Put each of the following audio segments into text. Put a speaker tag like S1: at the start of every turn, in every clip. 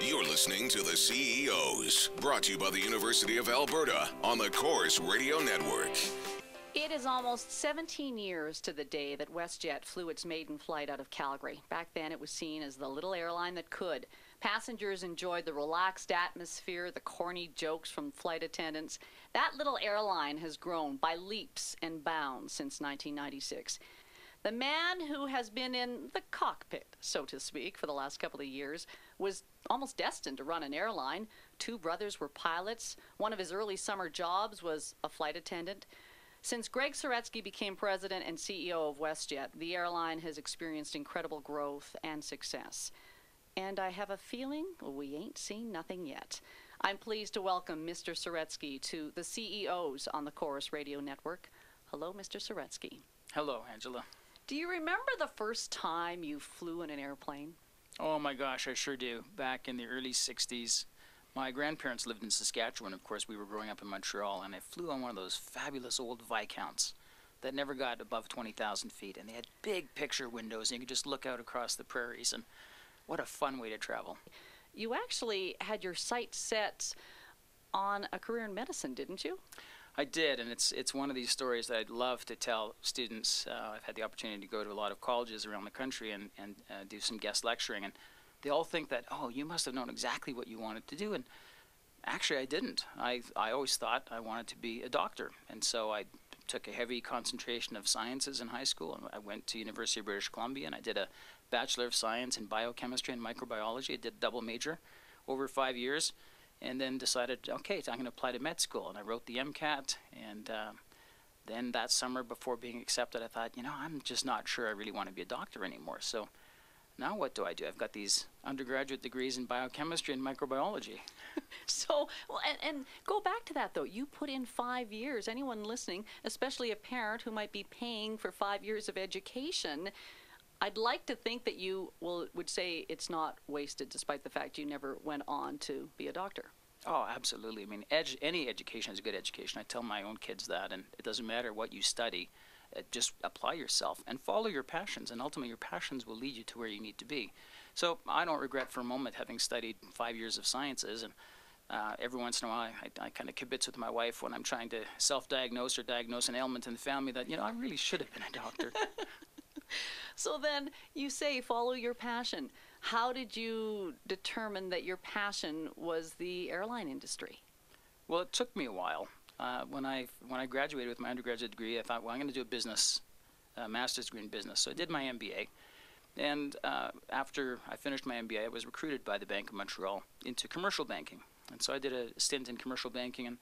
S1: You're listening to The CEOs, brought to you by the University of Alberta on the Corus Radio Network.
S2: It is almost 17 years to the day that WestJet flew its maiden flight out of Calgary. Back then, it was seen as the little airline that could. Passengers enjoyed the relaxed atmosphere, the corny jokes from flight attendants. That little airline has grown by leaps and bounds since 1996. The man who has been in the cockpit, so to speak, for the last couple of years was almost destined to run an airline. Two brothers were pilots. One of his early summer jobs was a flight attendant. Since Gregg Saretsky became president and CEO of WestJet, the airline has experienced incredible growth and success. And I have a feeling we ain't seen nothing yet. I'm pleased to welcome Mr. Saretsky to the CEOs on the Corus Radio Network. Hello, Mr. Saretsky.
S3: Hello, Angela.
S2: Do you remember the first time you flew in an airplane?
S3: Oh my gosh, I sure do. Back in the early 60s, my grandparents lived in Saskatchewan. Of course, we were growing up in Montreal, and I flew on one of those fabulous old Viscounts that never got above 20,000 feet. And they had big picture windows, and you could just look out across the prairies. And what a fun way to travel.
S2: You actually had your sights set on a career in medicine, didn't you?
S3: I did, and it's one of these stories that I'd love to tell students. I've had the opportunity to go to a lot of colleges around the country and do some guest lecturing, and they all think that, oh, you must have known exactly what you wanted to do, and actually I didn't. I always thought I wanted to be a doctor, and so I took a heavy concentration of sciences in high school, and I went to University of British Columbia, and I did a Bachelor of Science in Biochemistry and Microbiology. I did double major over 5 years, and then decided, okay, so I'm going to apply to med school, and I wrote the MCAT, and then that summer before being accepted, I thought, I'm just not sure I really want to be a doctor anymore. So now what do? I've got these undergraduate degrees in biochemistry and microbiology.
S2: So, well, and go back to that, though. You put in 5 years. Anyone listening, especially a parent who might be paying for 5 years of education, I'd like to think that you would say it's not wasted, despite the fact you never went on to be a doctor.
S3: Oh, absolutely. I mean, any education is good education. I tell my own kids that, and it doesn't matter what you study. Just apply yourself and follow your passions, and ultimately your passions will lead you to where you need to be. So I don't regret for a moment having studied 5 years of sciences, and every once in a while I kind of kibitz with my wife when I'm trying to self-diagnose or diagnose an ailment in the family that, I really should have been a doctor.
S2: So then you say follow your passion. How did you determine that your passion was the airline industry?
S3: Well, it took me a while. When I graduated with my undergraduate degree, I thought, well, I'm going to do a business, master's degree in business. So I did my MBA. And after I finished my MBA, I was recruited by the Bank of Montreal into commercial banking. And so I did a stint in commercial banking, and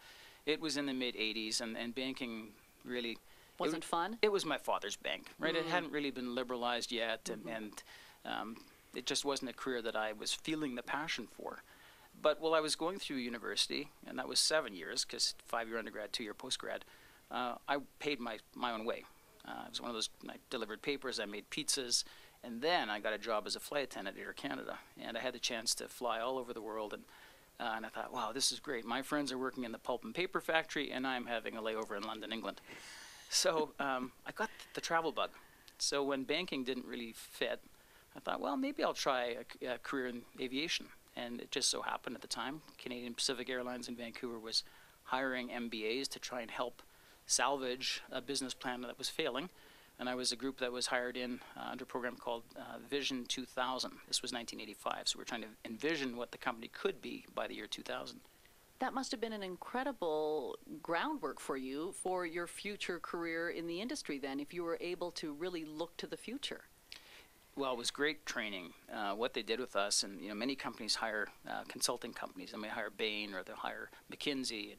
S3: it was in the mid-'80s, and banking really...
S2: Wasn't fun?
S3: It was my father's bank, right? It hadn't really been liberalized yet, and it just wasn't a career that I was feeling the passion for. But while I was going through university, and that was 7 years, because 5-year undergrad, 2-year postgrad, I paid my own way. It was one of those, I delivered papers, I made pizzas, and then I got a job as a flight attendant at Air Canada. And I had the chance to fly all over the world, and I thought, wow, this is great. My friends are working in the pulp and paper factory, and I'm having a layover in London, England. So I got the travel bug. So when banking didn't really fit, I thought, well, maybe I'll try a career in aviation. And it just so happened at the time, Canadian Pacific Airlines in Vancouver was hiring MBAs to try and help salvage a business plan that was failing. And I was a group that was hired in under a program called Vision 2000. This was 1985, so we're trying to envision what the company could be by the year 2000.
S2: That must have been an incredible groundwork for you for your future career in the industry then, if you were able to really look to the future.
S3: Well, it was great training. What they did with us, and many companies hire consulting companies. They may hire Bain or they'll hire McKinsey,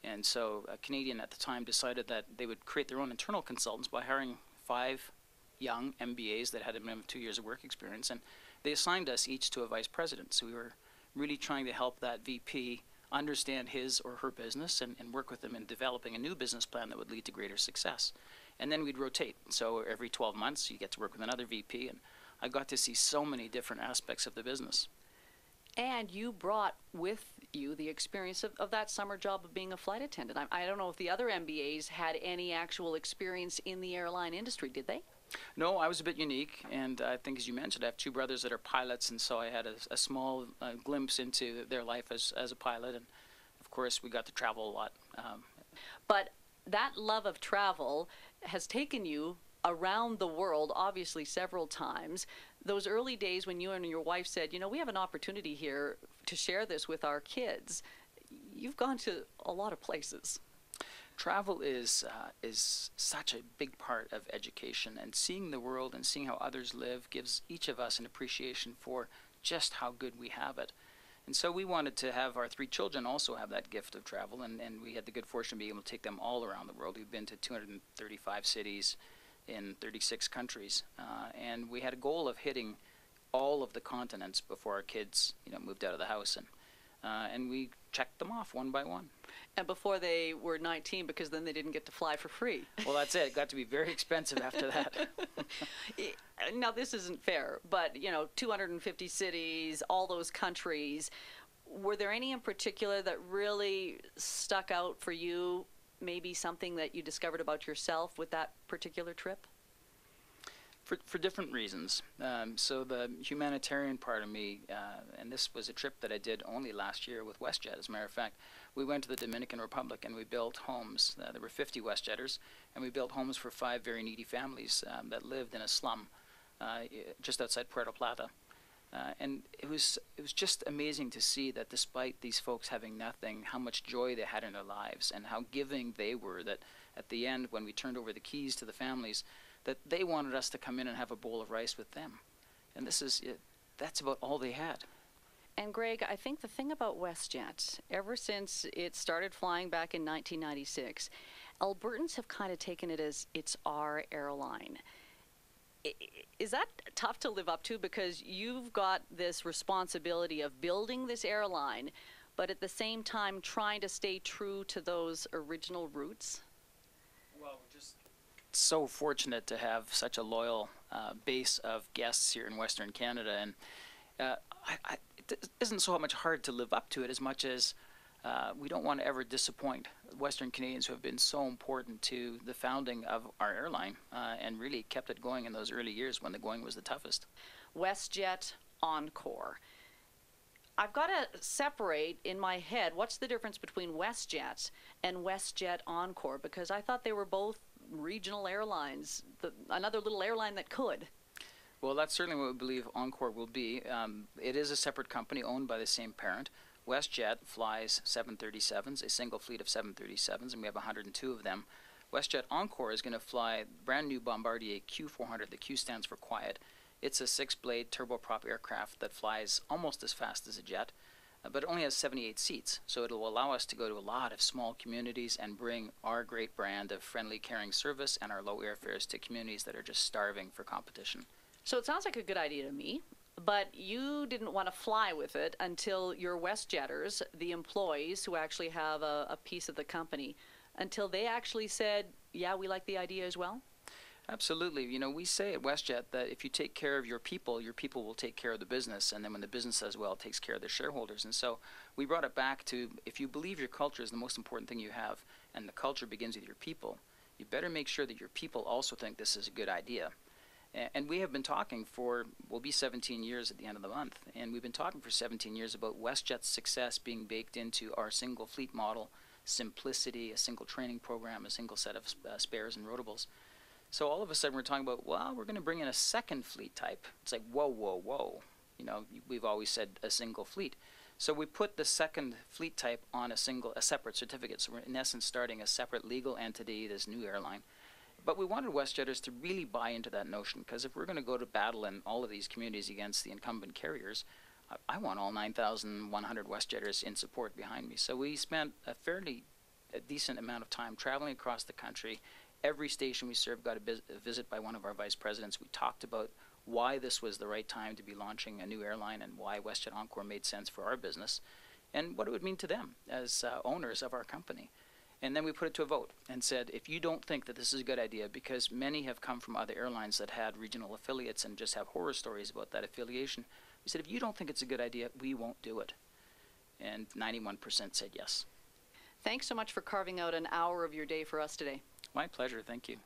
S3: and so a Canadian at the time decided that they would create their own internal consultants by hiring 5 young MBAs that had a minimum of 2 years of work experience, and they assigned us each to a vice president. So we were really trying to help that VP understand his or her business and work with them in developing a new business plan that would lead to greater success. And then we'd rotate. So every 12 months, you get to work with another VP, and I got to see so many different aspects of the business.
S2: And you brought with you the experience of that summer job of being a flight attendant. I don't know if the other MBAs had any actual experience in the airline industry, did they?
S3: No, I was a bit unique, and I think, as you mentioned, I have two brothers that are pilots, and so I had a small glimpse into their life as a pilot, and of course, we got to travel a lot.
S2: But that love of travel has taken you around the world, obviously several times. Those early days when you and your wife said, you know, we have an opportunity here to share this with our kids, you've gone to a lot of places.
S3: Travel is such a big part of education, and seeing the world and seeing how others live gives each of us an appreciation for just how good we have it. And so we wanted to have our three children also have that gift of travel, and we had the good fortune of being able to take them all around the world. We've been to 235 cities in 36 countries, and we had a goal of hitting all of the continents before our kids, moved out of the house, and we checked them off one by one.
S2: And before they were 19, because then they didn't get to fly for free.
S3: Well, that's it. It got to be very expensive after that.
S2: Now, this isn't fair, but, 250 cities, all those countries. Were there any in particular that really stuck out for you? Maybe something that you discovered about yourself with that particular trip?
S3: For different reasons. So the humanitarian part of me, and this was a trip that I did only last year with WestJet, as a matter of fact. We went to the Dominican Republic and we built homes. There were 50 WestJetters, and we built homes for 5 very needy families that lived in a slum just outside Puerto Plata. And it was just amazing to see that despite these folks having nothing, how much joy they had in their lives and how giving they were, that at the end when we turned over the keys to the families, that they wanted us to come in and have a bowl of rice with them. And that's about all they had.
S2: And Gregg, I think the thing about WestJet, ever since it started flying back in 1996, Albertans have kind of taken it as it's our airline. Is that tough to live up to, because you've got this responsibility of building this airline, but at the same time trying to stay true to those original roots?
S3: Well, we're just so fortunate to have such a loyal base of guests here in Western Canada, and it isn't so much hard to live up to it as much as we don't want to ever disappoint Western Canadians who have been so important to the founding of our airline and really kept it going in those early years when the going was the toughest.
S2: WestJet Encore. I've got to separate in my head what's the difference between WestJet and WestJet Encore, because I thought they were both regional airlines, another little airline that could.
S3: Well, that's certainly what we believe Encore will be. It is a separate company owned by the same parent. WestJet flies 737s, a single fleet of 737s, and we have 102 of them. WestJet Encore is going to fly brand new Bombardier Q400. The Q stands for quiet. It's a 6-blade turboprop aircraft that flies almost as fast as a jet, but it only has 78 seats, so it'll allow us to go to a lot of small communities and bring our great brand of friendly, caring service and our low airfares to communities that are just starving for competition.
S2: So it sounds like a good idea to me, but you didn't want to fly with it until your WestJetters, the employees who actually have a piece of the company, until they actually said, yeah, we like the idea as well?
S3: Absolutely. We say at WestJet that if you take care of your people will take care of the business, and then when the business does well, it takes care of the shareholders. And so we brought it back to, if you believe your culture is the most important thing you have, and the culture begins with your people, you better make sure that your people also think this is a good idea. And we have been talking we'll be 17 years at the end of the month, and we've been talking for 17 years about WestJet's success being baked into our single fleet model, simplicity, a single training program, a single set of spares and rotables. So all of a sudden we're talking about, well, we're going to bring in a second fleet type. It's like, whoa, whoa, whoa. We've always said a single fleet. So we put the second fleet type on a separate certificate. So we're in essence starting a separate legal entity, this new airline. But we wanted WestJetters to really buy into that notion, because if we're going to go to battle in all of these communities against the incumbent carriers, I want all 9,100 WestJetters in support behind me. So we spent a decent amount of time traveling across the country. Every station we served got a visit by one of our vice presidents. We talked about why this was the right time to be launching a new airline and why WestJet Encore made sense for our business and what it would mean to them as owners of our company. And then we put it to a vote and said, if you don't think that this is a good idea, because many have come from other airlines that had regional affiliates and just have horror stories about that affiliation, we said, if you don't think it's a good idea, we won't do it. And 91% said yes.
S2: Thanks so much for carving out an hour of your day for us today.
S3: My pleasure. Thank you.